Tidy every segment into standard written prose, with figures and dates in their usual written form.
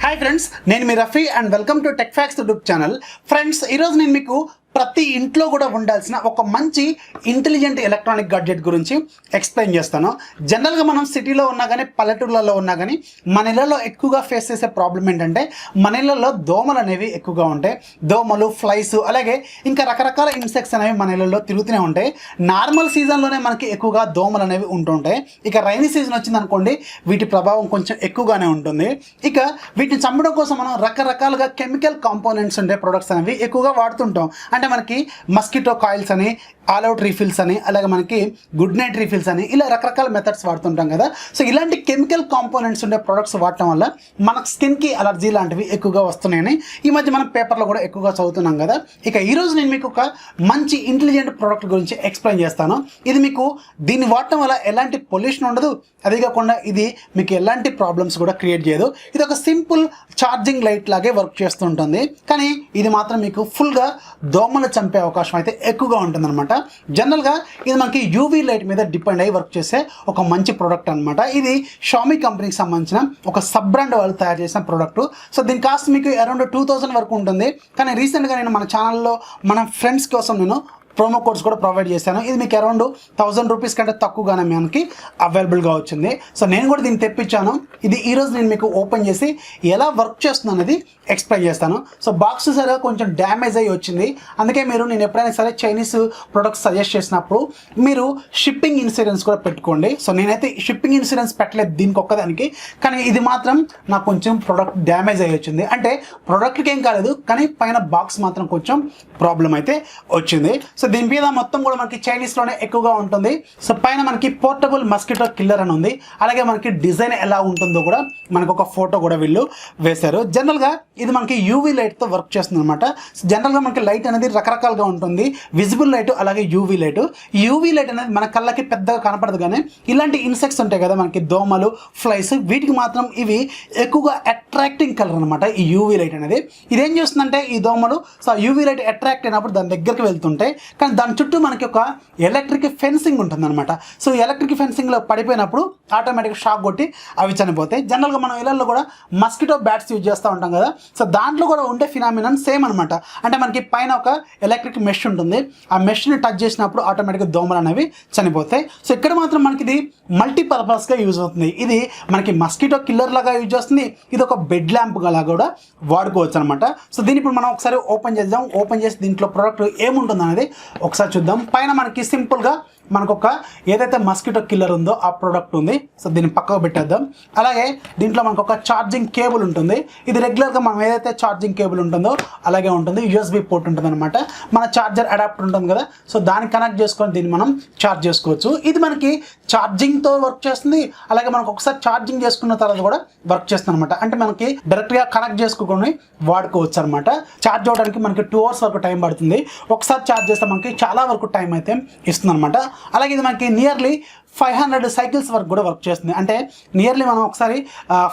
Hi friends, నేను మీ Rafi and welcome to tech facts YouTube channel. Friends, ఈరోజు నేను మీకు ప్రతి ఇంట్లో కూడా ఉండాల్సిన ఒక మంచి ఇంటెలిజెంట్ ఎలక్ట్రానిక్ గాడ్జెట్ గురించి ఎక్స్ప్లెయిన్ చేస్తాను. జనరల్గా మనం సిటీలో ఉన్నా కానీ పల్లెటూర్లలో ఉన్నా కానీ మన ఇళ్లలో ఎక్కువగా ఫేస్ చేసే ప్రాబ్లం ఏంటంటే మన ఇళ్లలో దోమలు అనేవి ఎక్కువగా ఉంటాయి. దోమలు, ఫ్లైస్, అలాగే ఇంకా రకరకాల ఇన్సెక్ట్స్ అనేవి మన ఇళ్లలో తిరుగుతూనే ఉంటాయి. నార్మల్ సీజన్లోనే మనకి ఎక్కువగా దోమలు అనేవి ఉంటుంటాయి. ఇక రైనీ సీజన్ వచ్చిందనుకోండి, వీటి ప్రభావం కొంచెం ఎక్కువగానే ఉంటుంది. ఇక వీటిని చంపడం కోసం మనం రకరకాలుగా కెమికల్ కాంపోనెంట్స్ ఉండే ప్రొడక్ట్స్ అనేవి ఎక్కువగా వాడుతుంటాం. అంటే మనకి మస్కిటో కాయిల్స్ అని, ఆల్ అవుట్ రీఫిల్స్ అని, అలాగే మనకి గుడ్ నైట్ రీఫిల్స్ అని, ఇలా రకరకాల మెథడ్స్ వాడుతుంటాం కదా. సో ఇలాంటి కెమికల్ కాంపోనెంట్స్ ఉండే ప్రొడక్ట్స్ వాడటం వల్ల మనకు స్కిన్కి అలర్జీ లాంటివి ఎక్కువగా వస్తున్నాయని ఈ మధ్య మనం పేపర్లో కూడా ఎక్కువగా చదువుతున్నాం కదా. ఇక ఈరోజు నేను మీకు ఒక మంచి ఇంటెలిజెంట్ ప్రోడక్ట్ గురించి ఎక్స్ప్లెయిన్ చేస్తాను. ఇది మీకు దీన్ని వాడటం వల్ల ఎలాంటి పొల్యూషన్ ఉండదు, అదే కాకుండా ఇది మీకు ఎలాంటి ప్రాబ్లమ్స్ కూడా క్రియేట్ చేయదు. ఇది ఒక సింపుల్ ఛార్జింగ్ లైట్ లాగే వర్క్ చేస్తుంటుంది, కానీ ఇది మాత్రం మీకు ఫుల్గా దోమలు చంపే అవకాశం అయితే ఎక్కువగా ఉంటుందన్నమాట. జనరల్గా ఇది మనకి యూవీ లైట్ మీద డిపెండ్ అయ్యి వర్క్ చేసే ఒక మంచి ప్రోడక్ట్ అనమాట. ఇది షామీ కంపెనీకి సంబంధించిన ఒక సబ్ బ్రాండ్ వాళ్ళు తయారు చేసిన ప్రోడక్ట్. సో దీని కాస్ట్ మీకు అరౌండ్ 2000 వరకు ఉంటుంది. కానీ రీసెంట్గా నేను మన ఛానల్లో మన ఫ్రెండ్స్ కోసం నేను ప్రోమో కోడ్స్ కూడా ప్రొవైడ్ చేశాను. ఇది మీకు అరౌండ్ 1000 రూపీస్ కంటే తక్కువగానే మనకి అవైలబుల్గా వచ్చింది. సో నేను కూడా దీన్ని తెప్పించాను. ఇది ఈరోజు నేను మీకు ఓపెన్ చేసి ఎలా వర్క్ చేస్తుంది అనేది ఎక్స్ప్లెయిన్ చేస్తాను. సో బాక్స్ సరిగా కొంచెం డ్యామేజ్ అయ్యి వచ్చింది. అందుకే నేను ఎప్పుడైనా సరే చైనీస్ ప్రొడక్ట్స్ సజెస్ట్ చేసినప్పుడు మీరు షిప్పింగ్ ఇన్సూరెన్స్ కూడా పెట్టుకోండి. సో నేనైతే షిప్పింగ్ ఇన్సూరెన్స్ పెట్టలేదు దీనికి ఒక్కదానికి, కానీ ఇది మాత్రం నాకు కొంచెం ప్రొడక్ట్ డ్యామేజ్ అయ్యి వచ్చింది. అంటే ప్రొడక్ట్కి ఏం కాలేదు, కానీ పైన బాక్స్ మాత్రం కొంచెం ప్రాబ్లం అయితే వచ్చింది. సో దీని మీద మొత్తం కూడా మనకి చైనీస్లోనే ఎక్కువగా ఉంటుంది. సో పైన మనకి పోర్టబుల్ మస్కిటో కిల్లర్ అని ఉంది. అలాగే మనకి డిజైన్ ఎలా ఉంటుందో కూడా మనకు ఒక ఫోటో కూడా వీళ్ళు వేశారు. జనరల్గా ఇది మనకి యూవీ లైట్తో వర్క్ చేస్తుంది అనమాట. జనరల్గా మనకి లైట్ అనేది రకరకాలుగా ఉంటుంది, విజిబుల్ లైట్ అలాగే యూవీ లైట్. యూవీ లైట్ అనేది మన కళ్ళకి పెద్దగా కనపడదు, కానీ ఇలాంటి ఇన్సెక్ట్స్ ఉంటాయి కదా మనకి దోమలు, ఫ్లైస్, వీటికి మాత్రం ఇవి ఎక్కువగా అట్రాక్టింగ్ కలర్ అనమాట ఈ యూవీ లైట్ అనేది. ఇదేం చేస్తుందంటే ఈ దోమలు సో యూవీ లైట్ అట్రాక్ట్ అయినప్పుడు దాని దగ్గరికి వెళ్తుంటాయి, కానీ దాని చుట్టూ మనకి ఒక ఎలక్ట్రిక్ ఫెన్సింగ్ ఉంటుందన్నమాట. సో ఎలక్ట్రిక్ ఫెన్సింగ్లో పడిపోయినప్పుడు ఆటోమేటిక్గా షాక్ కొట్టి అవి చనిపోతాయి. జనరల్గా మనం ఇళ్ళల్లో కూడా మస్కిటో బ్యాట్స్ యూజ్ చేస్తూ ఉంటాం కదా. సో దాంట్లో కూడా ఉండే ఫినామినన్ సేమ్ అనమాట. అంటే మనకి పైన ఒక ఎలక్ట్రిక్ మెష్ ఉంటుంది, ఆ మెష్ని టచ్ చేసినప్పుడు ఆటోమేటిక్గా దోమలు అనేవి చనిపోతాయి. సో ఇక్కడ మాత్రం మనకి ఇది మల్టీపర్పస్గా యూజ్ అవుతుంది. ఇది మనకి మస్కిటో కిల్లర్ లాగా యూజ్ చేస్తుంది, ఇది ఒక బెడ్ ల్యాంప్ లాగా కూడా వాడుకోవచ్చు అనమాట. సో దీన్ని ఇప్పుడు మనం ఒకసారి ఓపెన్ చేద్దాం. ఓపెన్ చేసి దీంట్లో ప్రోడక్ట్ ఏముంటుంది అనేది ఒకసారి చూద్దాం. పైన మనకి సింపుల్గా మనకు ఒక ఏదైతే మస్కిటో కిల్లర్ ఉందో ఆ ప్రోడక్ట్ ఉంది. సో దీన్ని పక్కకు పెట్టేద్దాం. అలాగే దీంట్లో మనకు ఒక ఛార్జింగ్ కేబుల్ ఉంటుంది. ఇది రెగ్యులర్గా మనం ఏదైతే ఛార్జింగ్ కేబుల్ ఉంటుందో అలాగే ఉంటుంది. యూఎస్బీ పోర్ట్ ఉంటుంది అనమాట. మన ఛార్జర్ అడాప్టర్ ఉంటుంది కదా, సో దాన్ని కనెక్ట్ చేసుకొని దీన్ని మనం ఛార్జ్ చేసుకోవచ్చు. ఇది మనకి ఛార్జింగ్తో వర్క్ చేస్తుంది, అలాగే మనకు ఒకసారి ఛార్జింగ్ చేసుకున్న తర్వాత కూడా వర్క్ చేస్తుంది అనమాట. అంటే మనకి డైరెక్ట్గా కనెక్ట్ చేసుకొని వాడుకోవచ్చు అనమాట. ఛార్జ్ అవ్వడానికి మనకి 2 hours వరకు టైం పడుతుంది. ఒకసారి ఛార్జ్ చేస్తే మనకి చాలా వరకు టైం అయితే ఇస్తుంది అనమాట. అలాగే ఇది మనకి నియర్లీ 500 సైకిల్స్ వరకు కూడా వర్క్ చేస్తుంది. అంటే నియర్లీ మనం ఒకసారి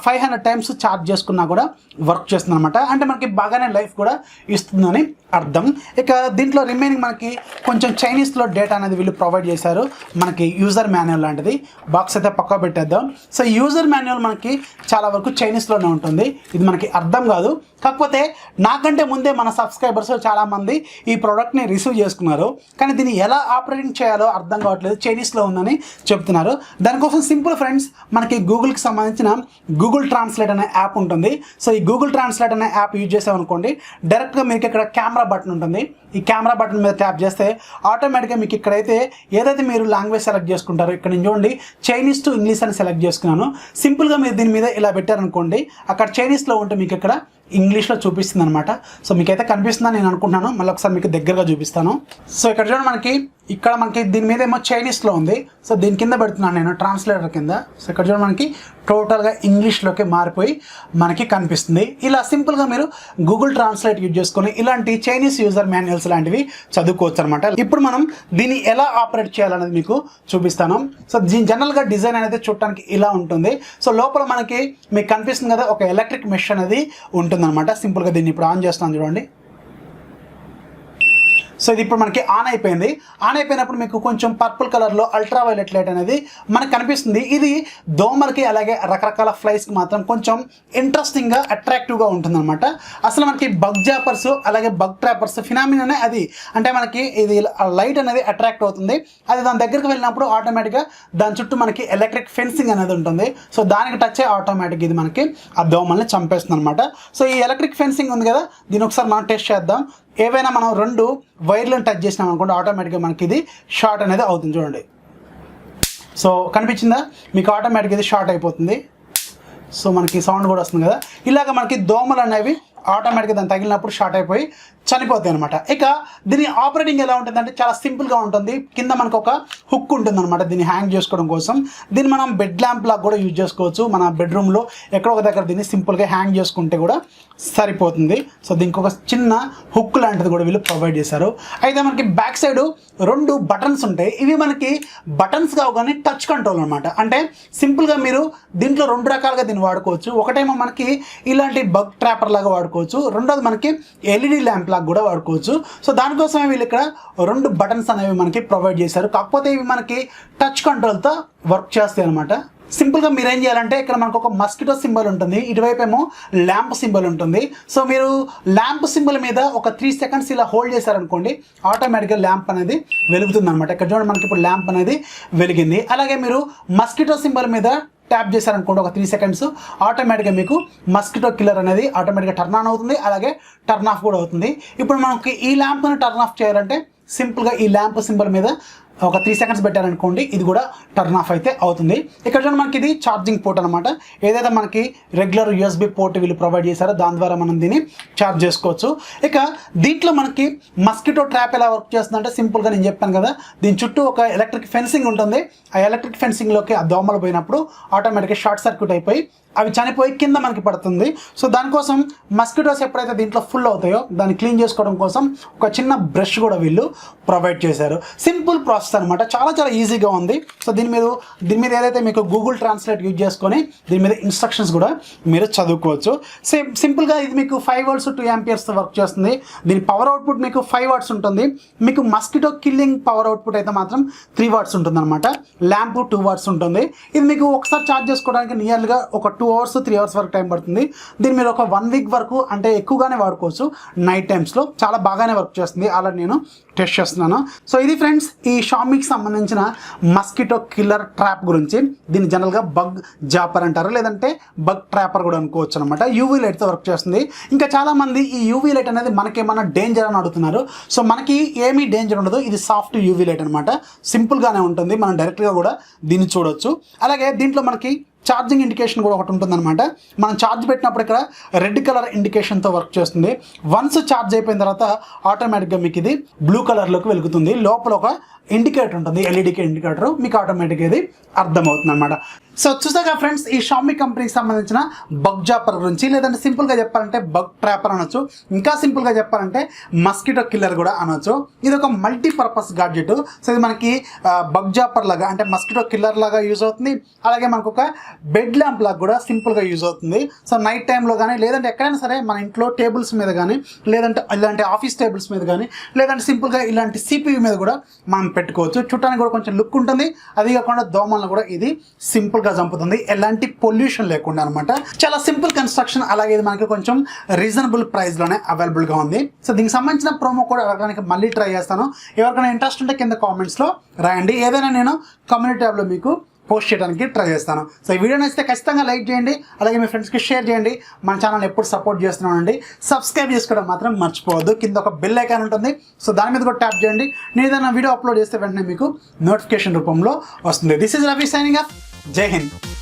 500 టైమ్స్ ఛార్జ్ చేసుకున్నా కూడా వర్క్ చేస్తుంది అనమాట. అంటే మనకి బాగానే లైఫ్ కూడా ఇస్తుందని అర్థం. ఇక దీంట్లో రిమైనింగ్ మనకి కొంచెం చైనీస్లో డేటా అనేది వీళ్ళు ప్రొవైడ్ చేశారు. మనకి యూజర్ మాన్యువల్ లాంటిది బాక్స్ అయితే పక్కా పెట్టేద్దాం. సో యూజర్ మాన్యువల్ మనకి చాలా వరకు చైనీస్లోనే ఉంటుంది. ఇది మనకి అర్థం కాదు. కాకపోతే నాకంటే ముందే మన సబ్స్క్రైబర్స్ చాలామంది ఈ ప్రోడక్ట్ని రిసీవ్ చేసుకున్నారు, కానీ దీన్ని ఎలా ఆపరేటింగ్ చేయాలో అర్థం కావట్లేదు, చైనీస్లో ఉందని చెప్తున్నారు. దానికోసం సింపుల్ ఫ్రెండ్స్, మనకి గూగుల్కి సంబంధించిన గూగుల్ ట్రాన్స్లేట్ అనే యాప్ ఉంటుంది. సో ఈ గూగుల్ ట్రాన్స్లేట్ అనే యాప్ యూజ్ చేసామనుకోండి, డైరెక్ట్గా మీకు ఇక్కడ కెమెరా బటన్ ఉంటుంది. ఈ కెమెరా బటన్ మీద ట్యాప్ చేస్తే ఆటోమేటిక్గా మీకు ఇక్కడైతే ఏదైతే మీరు లాంగ్వేజ్ సెలెక్ట్ చేసుకుంటారో, ఇక్కడ నుంచి చూడండి చైనీస్ టు ఇంగ్లీష్ అని సెలెక్ట్ చేసుకున్నాను. సింపుల్గా మీరు దీని మీద ఇలా పెట్టారనుకోండి, అక్కడ చైనీస్లో ఉంటే మీకు ఇక్కడ ఇంగ్లీష్లో చూపిస్తుంది అనమాట. సో మీకైతే కనిపిస్తుందని నేను అనుకుంటున్నాను. మళ్ళీ ఒకసారి మీకు దగ్గరగా చూపిస్తాను. సో ఇక్కడ చూడండి ఇక్కడ మనకి దీని మీద ఏమో చైనీస్లో ఉంది. సో దీని కింద పెడుతున్నాను నేను ట్రాన్స్లేటర్ కింద. సో ఇక్కడ చూడండి మనకి టోటల్గా ఇంగ్లీష్లోకి మారిపోయి మనకి కనిపిస్తుంది. ఇలా సింపుల్గా మీరు గూగుల్ ట్రాన్స్లేట్ యూజ్ చేసుకొని ఇలాంటి చైనీస్ యూజర్ మాన్యువల్స్ లాంటివి చదువుకోవచ్చు అనమాట. ఇప్పుడు మనం దీన్ని ఎలా ఆపరేట్ చేయాలనేది మీకు చూపిస్తాను. సో దీని జనరల్గా డిజైన్ అనేది చూడటానికి ఇలా ఉంటుంది. సో లోపల మనకి మీకు కనిపిస్తుంది కదా ఒక ఎలక్ట్రిక్ మెష్ అనేది ఉంటుందన్నమాట. సింపుల్గా దీన్ని ఇప్పుడు ఆన్ చేస్తాను చూడండి. సో ఇది ఇప్పుడు మనకి ఆన్ అయిపోయింది. ఆన్ అయిపోయినప్పుడు మీకు కొంచెం పర్పుల్ కలర్లో అల్ట్రా వైలెట్ లైట్ అనేది మనకు కనిపిస్తుంది. ఇది దోమలకి అలాగే రకరకాల ఫ్లైస్కి మాత్రం కొంచెం ఇంట్రెస్టింగ్గా అట్రాక్టివ్గా ఉంటుందన్నమాట. అసలు మనకి బగ్ జాపర్స్ అలాగే బగ్ ట్రాపర్స్ ఫినామినానే అది. అంటే మనకి ఇది లైట్ అనేది అట్రాక్ట్ అవుతుంది. అది దాని దగ్గరికి వెళ్ళినప్పుడు ఆటోమేటిక్గా దాని చుట్టూ మనకి ఎలక్ట్రిక్ ఫెన్సింగ్ అనేది ఉంటుంది. సో దానికి టచ్ అయ్యి ఆటోమేటిక్ ఇది మనకి ఆ దోమల్ని చంపేస్తుంది అనమాట. సో ఈ ఎలక్ట్రిక్ ఫెన్సింగ్ ఉంది కదా, దీని ఒకసారి మనం టెస్ట్ చేద్దాం. ఏవైనా మనం 2 వైర్లను టచ్ చేసినాం అనుకోండి, ఆటోమేటిక్గా మనకి ఇది షార్ట్ అనేది అవుతుంది. చూడండి, సో కనిపించిందా మీకు? ఆటోమేటిక్గా ఇది షార్ట్ అయిపోతుంది. సో మనకి సౌండ్ కూడా వస్తుంది కదా. ఇలాగ మనకి దోమలు అనేవి ఆటోమేటిక్గా దాన్ని తగిలినప్పుడు షార్ట్ అయిపోయి చనిపోతాయి అనమాట. ఇక దీని ఆపరేటింగ్ ఎలా ఉంటుందంటే చాలా సింపుల్గా ఉంటుంది. కింద మనకు ఒక హుక్ ఉంటుంది అనమాట దీన్ని హ్యాంగ్ చేసుకోవడం కోసం. దీన్ని మనం బెడ్ ల్యాంప్ లాగా కూడా యూజ్ చేసుకోవచ్చు. మన బెడ్రూమ్లో ఎక్కడో ఒక దగ్గర దీన్ని సింపుల్గా హ్యాంగ్ చేసుకుంటే కూడా సరిపోతుంది. సో దీనికి ఒక చిన్న హుక్ లాంటిది కూడా వీళ్ళు ప్రొవైడ్ చేశారు. అయితే మనకి బ్యాక్ సైడ్ 2 బటన్స్ ఉంటాయి. ఇవి మనకి బటన్స్ కావు కానీ టచ్ కంట్రోల్ అనమాట. అంటే సింపుల్గా మీరు దీంట్లో 2 రకాలుగా దీన్ని వాడుకోవచ్చు. ఒకటేమో మనకి ఇలాంటి బగ్ ట్రాపర్ లాగా వాడుకోవచ్చు, రెండోది మనకి ఎల్ఈడి ల్యాంప్ లాగా కూడా వాడుకోవచ్చు. సో దానికోసమే వీళ్ళు ఇక్కడ 2 బటన్స్ అనేవి మనకి ప్రొవైడ్ చేశారు. కాకపోతే ఇవి మనకి టచ్ కంట్రోల్తో వర్క్ చేస్తాయి అనమాట. సింపుల్గా మీరు ఏం చేయాలంటే ఇక్కడ మనకు ఒక మస్కిటో సింబల్ ఉంటుంది, ఇటువైపు ఏమో ల్యాంప్ సింబల్ ఉంటుంది. సో మీరు ల్యాంప్ సింబల్ మీద ఒక 3 సెకండ్స్ ఇలా హోల్డ్ చేశారనుకోండి, ఆటోమేటిక్గా ల్యాంప్ అనేది వెలుగుతుంది అనమాట. ఇక్కడ చూడండి మనకి ఇప్పుడు ల్యాంప్ అనేది వెలిగింది. అలాగే మీరు మస్కిటో సింబల్ మీద ట్యాప్ చేశారనుకోండి ఒక 3 సెకండ్స్, ఆటోమేటిక్గా మీకు మస్కిటో కిల్లర్ అనేది ఆటోమేటిక్గా టర్న్ ఆన్ అవుతుంది, అలాగే టర్న్ ఆఫ్ కూడా అవుతుంది. ఇప్పుడు మనకి ఈ ల్యాంప్ని టర్న్ ఆఫ్ చేయాలంటే సింపుల్గా ఈ ల్యాంప్ సింబల్ మీద ఒక 3 సెకండ్స్ పెట్టారనుకోండి, ఇది కూడా టర్న్ ఆఫ్ అయితే అవుతుంది. ఇక్కడ చూడండి మనకి ఇది ఛార్జింగ్ పోర్ట్ అనమాట. ఏదైతే మనకి రెగ్యులర్ యూఎస్బి పోర్ట్ వీళ్ళు ప్రొవైడ్ చేశారో దాని ద్వారా మనం దీన్ని ఛార్జ్ చేసుకోవచ్చు. ఇక దీంట్లో మనకి మస్కిటో ట్రాప్ ఎలా వర్క్ చేస్తుందంటే సింపుల్గా నేను చెప్పాను కదా, దీని చుట్టూ ఒక ఎలక్ట్రిక్ ఫెన్సింగ్ ఉంటుంది. ఆ ఎలక్ట్రిక్ ఫెన్సింగ్లోకి ఆ దోమలు పోయినప్పుడు ఆటోమేటిక్గా షార్ట్ సర్క్యూట్ అయిపోయి అవి చనిపోయి కింద మనకి పడుతుంది. సో దానికోసం మస్కిటోస్ ఎప్పుడైతే దీంట్లో ఫుల్ అవుతాయో దాన్ని క్లీన్ చేసుకోవడం కోసం ఒక చిన్న బ్రష్ కూడా వీళ్ళు ప్రొవైడ్ చేశారు. సింపుల్ ప్రాసెస్ అనమాట, చాలా చాలా ఈజీగా ఉంది. సో దీని మీద ఏదైతే మీకు గూగుల్ ట్రాన్స్లేట్ యూజ్ చేసుకొని దీని మీద ఇన్స్ట్రక్షన్స్ కూడా మీరు చదువుకోవచ్చు. సింపుల్గా ఇది మీకు 5 వాట్స్ 2 ఆంపియర్స్తో వర్క్ చేస్తుంది. దీని పవర్ అవుట్పుట్ మీకు 5 వాట్స్ ఉంటుంది. మీకు మస్కిటో కిల్లింగ్ పవర్ అవుట్పుట్ అయితే మాత్రం 3 వాట్స్ ఉంటుంది అనమాట. ల్యాంప్ 2 వాట్స్ ఉంటుంది. ఇది మీకు ఒకసారి ఛార్జ్ చేసుకోవడానికి నియర్గా ఒక 2 అవర్స్ 3 అవర్స్ వరకు టైం పడుతుంది. దీన్ని మీరు ఒక 1 వీక్ వరకు అంటే ఎక్కువగానే వాడుకోవచ్చు. నైట్ టైమ్స్లో చాలా బాగానే వర్క్ చేస్తుంది. అలా నేను టెస్ట్ చేస్తున్నాను. సో ఇది ఫ్రెండ్స్ ఈ షామీకి సంబంధించిన మస్కిటో కిల్లర్ ట్రాప్ గురించి. దీన్ని జనరల్గా బగ్ జాపర్ అంటారు, లేదంటే బగ్ ట్రాపర్ కూడా అనుకోవచ్చు అనమాట. యూవీ లైట్తో వర్క్ చేస్తుంది. ఇంకా చాలామంది ఈ యూవీ లైట్ అనేది మనకేమన్నా డేంజర్ అని అడుగుతున్నారు. సో మనకి ఏమీ డేంజర్ ఉండదు. ఇది సాఫ్ట్ యూవీ లైట్ అనమాట. సింపుల్గానే ఉంటుంది. మనం డైరెక్ట్గా కూడా దీన్ని చూడొచ్చు. అలాగే దీంట్లో మనకి ఛార్జింగ్ ఇండికేషన్ కూడా ఒకటి ఉంటుందన్నమాట. మనం ఛార్జ్ పెట్టినప్పుడు ఇక్కడ రెడ్ కలర్ ఇండికేషన్తో వర్క్ చేస్తుంది. వన్స్ ఛార్జ్ అయిపోయిన తర్వాత ఆటోమేటిక్గా మీకు ఇది బ్లూ కలర్లోకి వెలుగుతుంది. లోపల ఒక ఇండికేటర్ ఉంటుంది, ఎల్ఈడి ఇండికేటర్. మీకు ఆటోమేటిక్గా ఇది అర్థమవుతుంది అనమాట. సో చూసాక ఫ్రెండ్స్ ఈ షామీ కంపెనీకి సంబంధించిన బగ్ జాపర్ గురించి, లేదంటే సింపుల్గా చెప్పాలంటే బగ్ ట్రాపర్ అనొచ్చు, ఇంకా సింపుల్గా చెప్పాలంటే మస్కిటో కిల్లర్ కూడా అనొచ్చు. ఇది ఒక మల్టీపర్పస్ గాడ్జెట్. సో ఇది మనకి బగ్ జాపర్ లాగా అంటే మస్కిటో కిల్లర్ లాగా యూజ్ అవుతుంది. అలాగే మనకు ఒక బెడ్ ల్యాంప్ లాగా కూడా సింపుల్గా యూజ్ అవుతుంది. సో నైట్ టైంలో కానీ లేదంటే ఎక్కడైనా సరే మన ఇంట్లో టేబుల్స్ మీద కానీ, లేదంటే ఇలాంటి ఆఫీస్ టేబుల్స్ మీద కానీ, లేదంటే సింపుల్గా ఇలాంటి సిపియు మీద కూడా మనం పెట్టుకోవచ్చు. చూడటానికి కూడా కొంచెం లుక్ ఉంటుంది. అది కాకుండా దోమలను కూడా ఇది సింపుల్గా చంపుతుంది, ఎలాంటి పొల్యూషన్ లేకుండా అనమాట. చాలా సింపుల్ కన్స్ట్రక్షన్. అలాగే ఇది మనకి కొంచెం రీజనబుల్ ప్రైస్లోనే అవైలబుల్గా ఉంది. సో దీనికి సంబంధించిన ప్రోమో కోడ్ అడగడానికి మళ్ళీ ట్రై చేస్తాను. ఎవరికైనా ఇంట్రెస్ట్ ఉంటే కింద కామెంట్స్లో రాయండి. ఏదైనా నేను కమ్యూనిటీ ట్యాబ్లో మీకు పోస్ట్ చేయడానికి ట్రై చేస్తాను. సో ఈ వీడియో నచ్చితే ఖచ్చితంగా లైక్ చేయండి. అలాగే మీ ఫ్రెండ్స్కి షేర్ చేయండి. మన ఛానల్ ఎప్పుడు సపోర్ట్ చేస్తున్నానండి. సబ్స్క్రైబ్ చేసుకోవడం మాత్రం మర్చిపోవద్దు. కింద ఒక బెల్ ఐకాన్ ఉంటుంది. సో దాని మీద కూడా ట్యాప్ చేయండి. నేను ఏదైనా వీడియో అప్లోడ్ చేస్తే వెంటనే మీకు నోటిఫికేషన్ రూపంలో వస్తుంది. This is Ravi signing off. జై హింద్.